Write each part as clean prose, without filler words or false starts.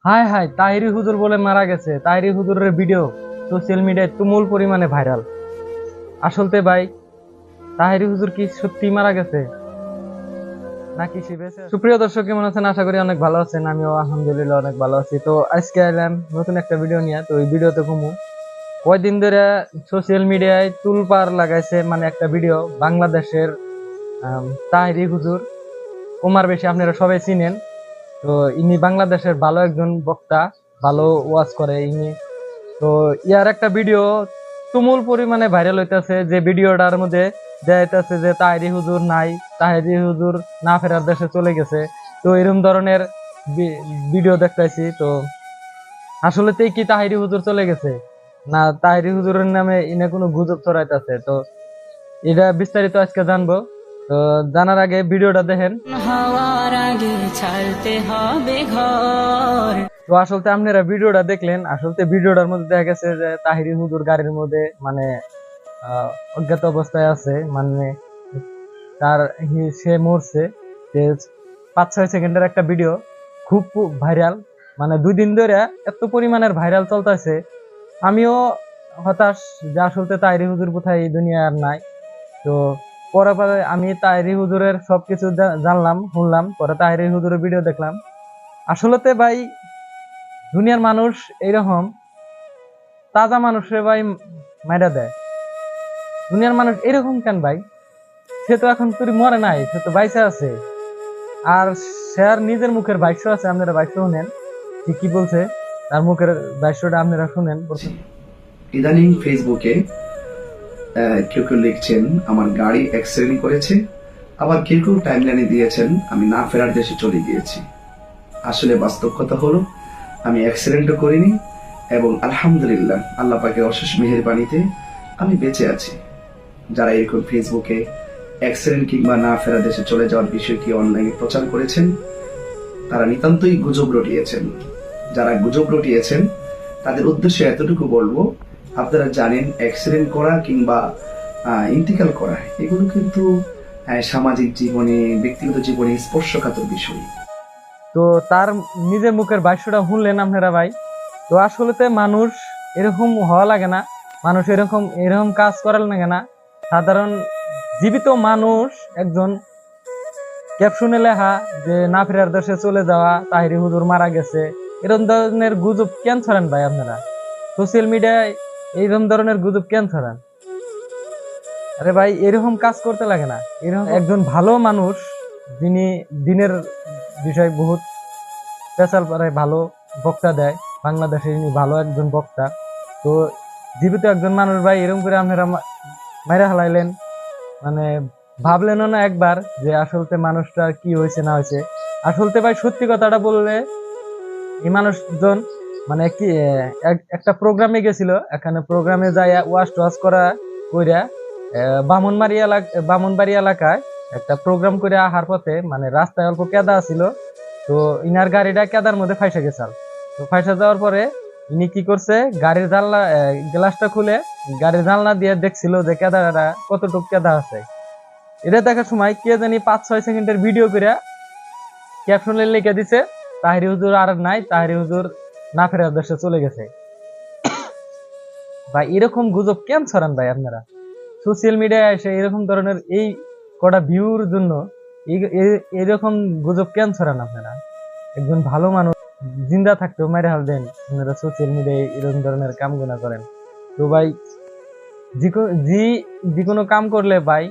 হায় হায়, তাহিরি হুজুর বলে মারা গেছে। তাহিরি হুজুরের ভিডিও সোশ্যাল মিডিয়ায় তুমুল পরিমাণে ভাইরাল। আসলতে ভাই, তাহিরি হুজুর কি সত্যি মারা গেছে নাকি সে বেঁচে আছে? সুপ্রিয় দর্শক, কেমন আছেন? আশা করি অনেক ভালো আছেন। আমিও আলহামদুলিল্লাহ অনেক ভালো আছি। তো আজকে এলাম নতুন একটা ভিডিও নিয়ে। তো এই ভিডিওতে কমু কয়দিন ধরে সোশ্যাল মিডিয়ায় তুলপার লাগাইছে, মানে একটা ভিডিও বাংলাদেশের তাহিরি হুজুর ওমার বেশি, আপনারা সবাই চিনেন। তো ইনি বাংলাদেশের ভালো একজন বক্তা, ভালো ওয়াজ করে ইনি। তো ইয়ার একটা ভিডিও তুমুল পরিমাণে ভাইরাল হইতেছে, যে ভিডিওটার মধ্যে যাইতেছে যে তাহিরি হুজুর নাই, তাহিরি হুজুর না ফেরার দেশে চলে গেছে। তো এরকম ধরনের ভিডিও দেখতেছি। তো আসলেতেই কি তাহিরি হুজুর চলে গেছে, না তাহিরি হুজুরের নামে ইনে কোনো গুজব ছড়াইতেছে? তো এটা বিস্তারিত আজকে জানবো। তো জানার আগে ভিডিওটা দেখেন। হওয়ার আগে ছাড়তে হবে ঘর। তো আসলে আপনারা ভিডিওটা দেখলেন, আসলে ভিডিওটার মধ্যে দেখা গেছে যে তাহিরি হুজুর গাড়ির মধ্যে মানে অজ্ঞাত অবস্থায় আছে, মানে তার সে মরছে। যে 5-6 সেকেন্ডের একটা ভিডিও, খুব ভাইরাল, মানে 2 দিন ধরে এত পরিমাণের ভাইরাল চলতেছে। আমিও হতাশ যে আসলে তাহিরি হুজুর কোথায়, এই দুনিয়া আর নাই। তো পরে পরে আমি তাহিরি হুজুরের সবকিছু জানলাম, শুনলাম, পরে তাহিরি হুজুরের ভিডিও দেখলাম। আসলেতে ভাই, দুনিয়ার মানুষ এইরকম, তাজা মানুষরে ভাই মাইরা দেয়। দুনিয়ার মানুষ এরকম কেন ভাই? সে তো এখন তুই মরে নাই, সে তো বাইসে আছে। আর সে আর নিজের মুখের ভাষ্য আছে, আপনারা ভাষ্য শুনেন সে কি বলছে। তার মুখের ভাষ্যটা আপনারা শুনেন প্রথম। ইদানিং ফেসবুকে কেউ কেউ লিখছেন আমার গাড়ি অ্যাক্সিডেন্ট করেছে, আবার কেউ কেউ টাইমলাইনে দিয়েছেন আমি না ফেরার দেশে চলে গিয়েছি। আসলে বাস্তব কথা হলো আমি অ্যাক্সিডেন্টও করিনি এবং আলহামদুলিল্লাহ আল্লাহ পাকের অশেষ মেহেরবানিতে আমি বেঁচে আছি। যারা এরকম ফেসবুকে অ্যাক্সিডেন্ট কিংবা না ফেরা দেশে চলে যাওয়ার বিষয়টি অনলাইনে প্রচার করেছেন, তারা নিতান্তই গুজব রটিয়েছেন। যারা গুজব রটিয়েছেন তাদের উদ্দেশ্যে এতটুকু বলবো, আপনারা জানেন অ্যাক্সিডেন্ট করা কিংবা ইন্তিকাল করা এগুলো কিন্তু সামাজিক জীবনে, ব্যক্তিগত জীবনে স্পর্শকাতর বিষয়। তো তার নিজের মুখের ভাষ্যটা শুনলেন আপনারা ভাই। তো আসলেতে মানুষ এরকম হওয়া লাগে না, মানুষ এরকম এরকম কাজ করার লাগে না। সাধারণ জীবিত মানুষ একজন ক্যাপশনে লেখা যে না ফেরার দেশে চলে যাওয়া, তাহিরি হুজুর মারা গেছে, এরকম ধরনের গুজব কেন ছড়ান ভাই আপনারা? সোশ্যাল মিডিয়ায় এইরকম ধরনের গুজব কেন ছড়ান? আরে ভাই, এরকম কাজ করতে লাগে না। এরকম একজন ভালো মানুষ, যিনি দিনের বিষয় বহুত পেশাল পাড়ায় ভালো বক্তা দেয়, বাংলাদেশে ইনি ভালো একজন বক্তা। তো জীবিত একজন মানুষ ভাই, এরকম করে আপনারা মাইরা হালাইলেন, মানে ভাবলেনও না একবার যে আসলতে মানুষটা কি হয়েছে না হয়েছে? আসলতে ভাই, সত্যি কথাটা বললে এই মানুষজন মানে কি একটা প্রোগ্রামে গেছিল, এখানে প্রোগ্রামে যাইয়া ওয়াশ টোয়াশ করা কইরা বামুনবাড়ি এলাকায় একটা প্রোগ্রাম করে আহার পথে, মানে রাস্তায় অল্প কেদা ছিল। তো ইনার গাড়িটা কেদার মধ্যে ফাইসা গেছাল। তো ফাইসা যাওয়ার পরে ইনি কি করছে, গাড়ির জানলা গ্লাসটা খুলে গাড়ির জানলা দিয়ে দেখছিল যে কেদাটা কতটুকু কেদা আছে। এটা দেখার সময় কে জানি 5-6 সেকেন্ডের ভিডিও করে ক্যাপশনে লিখে দিছে তাহিরি হুজুর আর নাই, তাহিরি হুজুর না ফেরার দেশে চলে গেছে। ভাই, এরকম গুজব কেন ছড়ান ভাই আপনারা? সোশ্যাল মিডিয়ায় এসে এরকম ধরনের এই কটা ভিউর জন্য এরকম গুজব কেন ছড়ান আপনারা? একজন ভালো মানুষ জিন্দা থাকতেও মেরে হাল দেন আপনারা, সোশ্যাল মিডিয়ায় এরকম ধরনের কাম গুনা করেন। তো ভাই, যে কোনো কাম করলে ভাই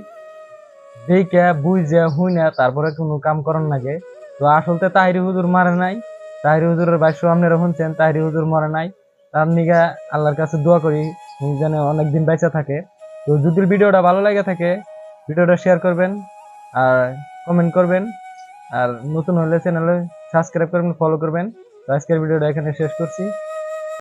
দেখে বুঝে হুই না তারপরে কোনো কাম করার লাগে। তো আসলতে তাহিরি হুজুর মারে নাই, তাহিরি হুজুরের ভাষ্য আপনারা শুনছেন, তাহিরি হুজুর মরে নাই। তার নিগা আল্লাহর কাছে দোয়া করি উনি যেন অনেকদিন বেঁচে থাকে। তো যদি ভিডিওটা ভালো লাগে থাকে, ভিডিওটা শেয়ার করবেন আর কমেন্ট করবেন। আর নতুন হলে চ্যানেলে সাবস্ক্রাইব করবেন, ফলো করবেন। তো আজকের ভিডিওটা এখানে শেষ করছি।